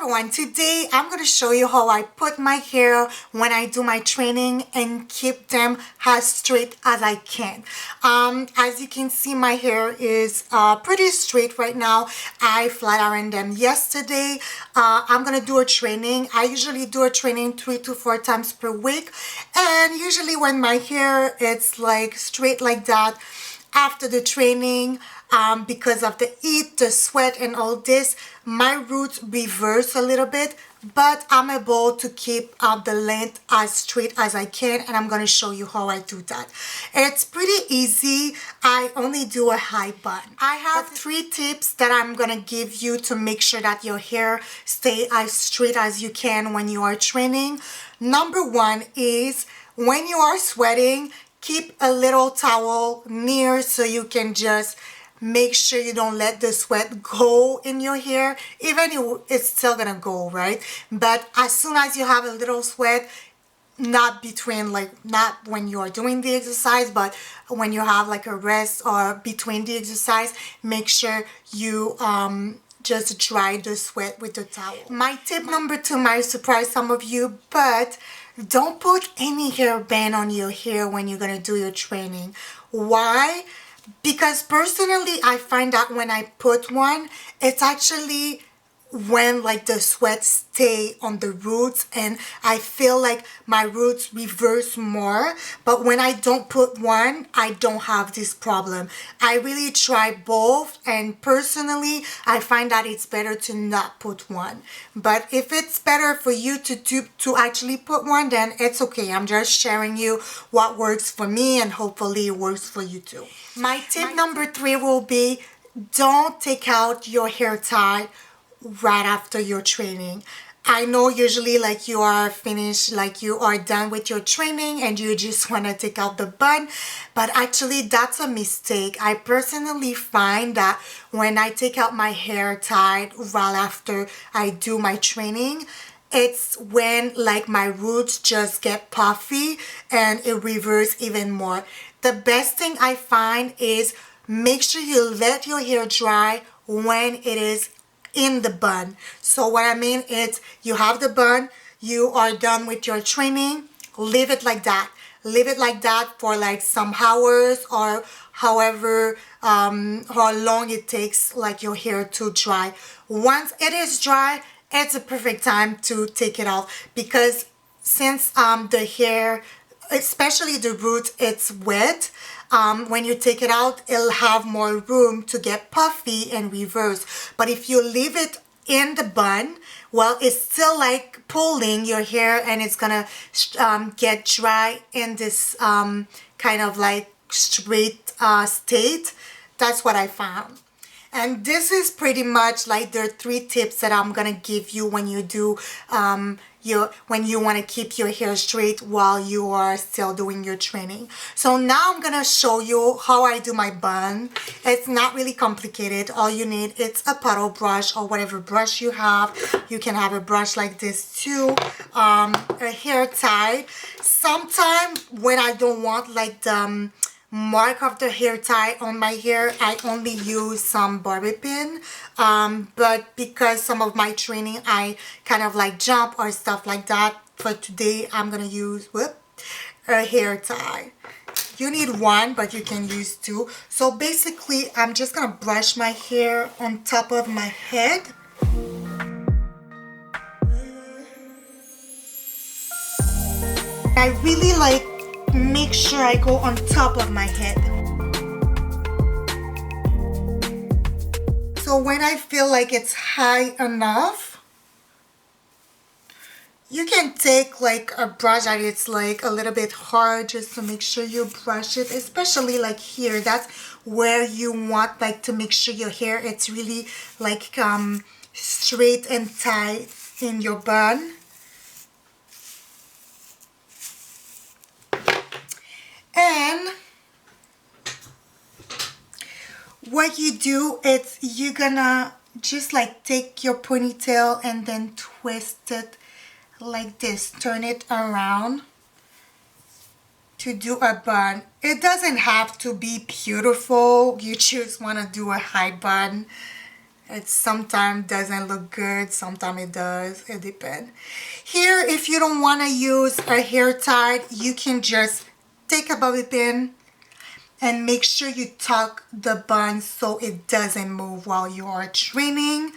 everyone, today I'm going to show you how I put my hair when I do my training and keep them as straight as I can. As you can see, my hair is pretty straight right now. I flat ironed them yesterday. I'm going to do a training. I usually do a training 3 to 4 times per week, and usually when my hair it's like straight like that after the training, because of the heat, the sweat and all this, my roots reverse a little bit, but I'm able to keep the length as straight as I can, and I'm going to show you how I do that. It's pretty easy. I only do a high bun. I have 3 tips that I'm going to give you to make sure that your hair stay as straight as you can when you are training. Number 1 is when you are sweating, keep a little towel near so you can just make sure you don't let the sweat go in your hair. Even if it's still gonna go, right? But as soon as you have a little sweat, not when you are doing the exercise, but when you have like a rest or between the exercise, make sure you just dry the sweat with the towel. My tip number 2 might surprise some of you, but don't put any hairband on your hair when you're gonna do your training. Why? Because personally, I find that when I put one, it's actually when like the sweat stay on the roots, and I feel like my roots reverse more. But when I don't put one, I don't have this problem. I really try both, and personally I find that it's better to not put one. But if it's better for you to actually put one, then it's okay. I'm just sharing you what works for me, and hopefully it works for you too. My tip number 3 will be, don't take out your hair tie right after your training. I know usually like you are finished, like you are done with your training and you just want to take out the bun, but actually that's a mistake. I personally find that when I take out my hair tied right after I do my training, it's when like my roots just get puffy and it reverses even more. The best thing I find is make sure you let your hair dry when it is in the bun. So what I mean is, you have the bun, you are done with your training, leave it like that. Leave it like that for like some hours, or however how long it takes like your hair to dry. Once it is dry, it's a perfect time to take it off, because since the hair, especially the roots, it's wet. When you take it out, it'll have more room to get puffy and reverse. But if you leave it in the bun, well, it's still like pulling your hair, and it's gonna get dry in this kind of like straight state. That's what I found. And this is pretty much like the 3 tips that I'm gonna give you when you do when you want to keep your hair straight while you are still doing your training. So now I'm gonna show you how I do my bun. It's not really complicated. All you need is a paddle brush or whatever brush you have. You can have a brush like this too, a hair tie. Sometimes when I don't want like the mark of the hair tie on my hair, I only use some bobby pin, but because some of my training I kind of like jump or stuff like that, for today I'm gonna use a hair tie. You need 1, but you can use 2. So basically I'm just gonna brush my hair on top of my head. I really like make sure I go on top of my head. So when I feel like it's high enough, you can take like a brush that it's like a little bit hard, just to make sure you brush it, especially like here. That's where you want like to make sure your hair it's really like straight and tight in your bun. And what you do is you're gonna just like take your ponytail and then twist it like this, turn it around to do a bun. It doesn't have to be beautiful. You just want to do a high bun. It sometimes doesn't look good, sometimes it does. It depends. Here, if you don't want to use a hair tie, you can just take a bobby pin and make sure you tuck the bun so it doesn't move while you are training.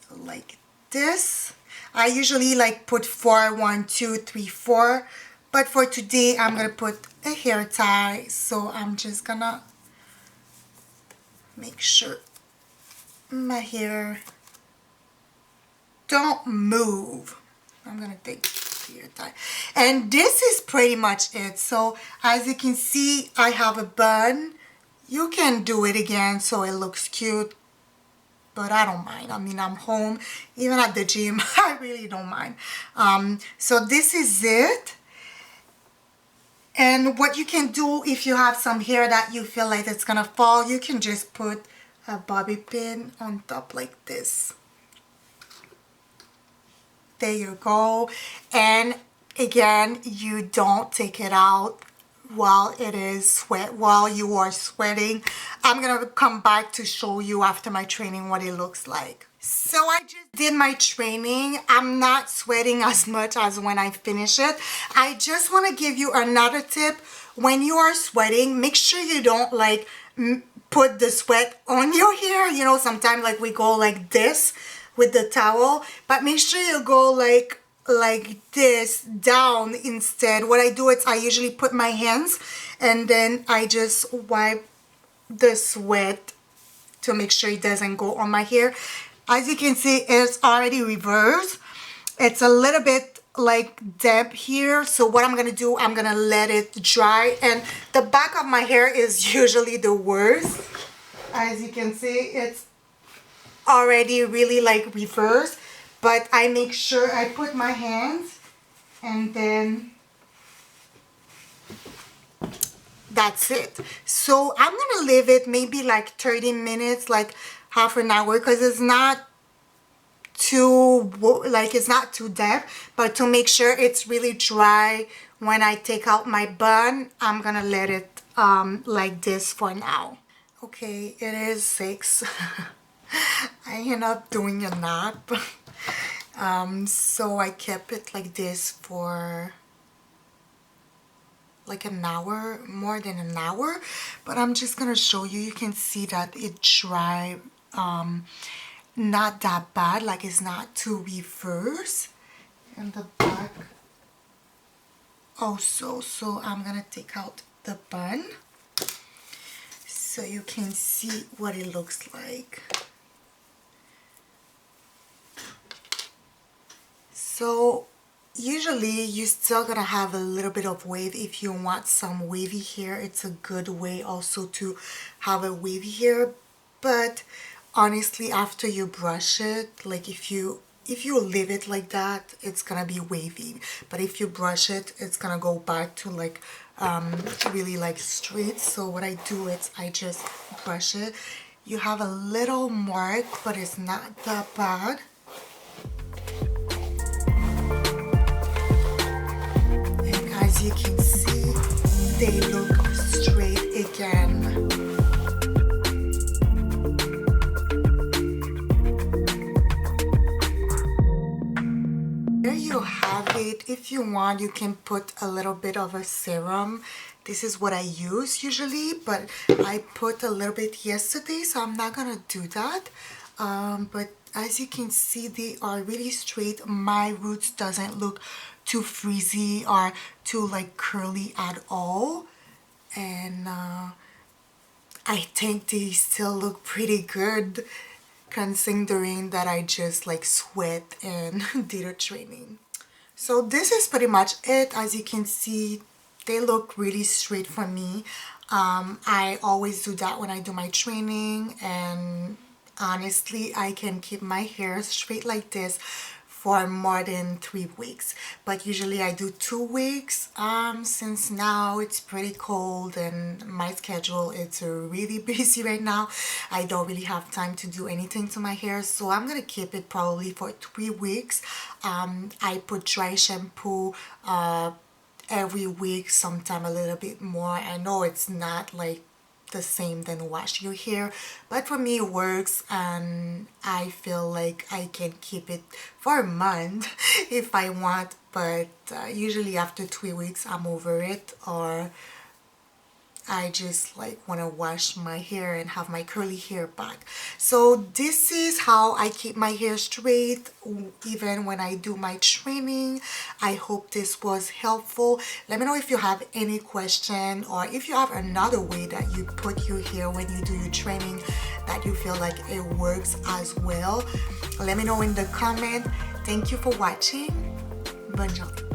Like this. I usually like put 4, 1, 2, 3, 4. But for today, I'm going to put a hair tie. So I'm just going to make sure my hair don't move. I'm going to take the hair tie. And this is pretty much it. So as you can see, I have a bun. You can do it again so it looks cute. But I don't mind. I mean, I'm home, even at the gym, I really don't mind. So this is it. And what you can do if you have some hair that you feel like it's gonna fall, you can just put a bobby pin on top like this. There you go. And again, you don't take it out while you are sweating. I'm gonna come back to show you after my training what it looks like. So I just did my training. I'm not sweating as much as when I finish it. I just want to give you another tip. When you are sweating, make sure you don't like put the sweat on your hair. You know, sometimes like we go like this with the towel, but make sure you go like this down instead. What I do is I usually put my hands and then I just wipe the sweat to make sure it doesn't go on my hair. As you can see, it's already reversed. It's a little bit like damp here, so what I'm gonna do, I'm gonna let it dry. And the back of my hair is usually the worst. As you can see, it's already really like reversed, but I make sure I put my hands and then that's it. So I'm gonna leave it maybe like 30 minutes, like half an hour, because it's not too damp, but to make sure it's really dry when I take out my bun, I'm gonna let it like this for now. Okay, it is 6. I end up doing a nap. So I kept it like this for like an hour, more than an hour, but I'm just gonna show you. You can see that it dry, not that bad, like it's not too reverse. And the back also. So I'm gonna take out the bun so you can see what it looks like. So usually you're still gonna have a little bit of wave. If you want some wavy hair, it's a good way also to have a wavy hair. But honestly, after you brush it, like if you leave it like that, it's gonna be wavy. But if you brush it, it's gonna go back to like really like straight. So what I do is I just brush it. You have a little mark, but it's not that bad. As you can see, they look straight again. There you have it. If you want, you can put a little bit of a serum. This is what I use usually, but I put a little bit yesterday, so I'm not gonna do that. But as you can see, they are really straight. My roots doesn't look too frizzy or too like curly at all, and I think they still look pretty good considering that I just like sweat and did a training. So this is pretty much it. As you can see, they look really straight for me. I always do that when I do my training, and honestly, I can keep my hair straight like this for more than 3 weeks, but usually I do 2 weeks. Since now it's pretty cold and my schedule is really busy right now, I don't really have time to do anything to my hair, so I'm gonna keep it probably for 3 weeks. I put dry shampoo every week, sometime a little bit more. I know it's not like the same than wash your hair, but for me it works, and I feel like I can keep it for a month if I want, but usually after 3 weeks I'm over it, or I just like want to wash my hair and have my curly hair back. So this is how I keep my hair straight even when I do my training. I hope this was helpful. Let me know if you have any question, or if you have another way that you put your hair when you do your training that you feel like it works as well. Let me know in the comment. Thank you for watching. Bonne journée.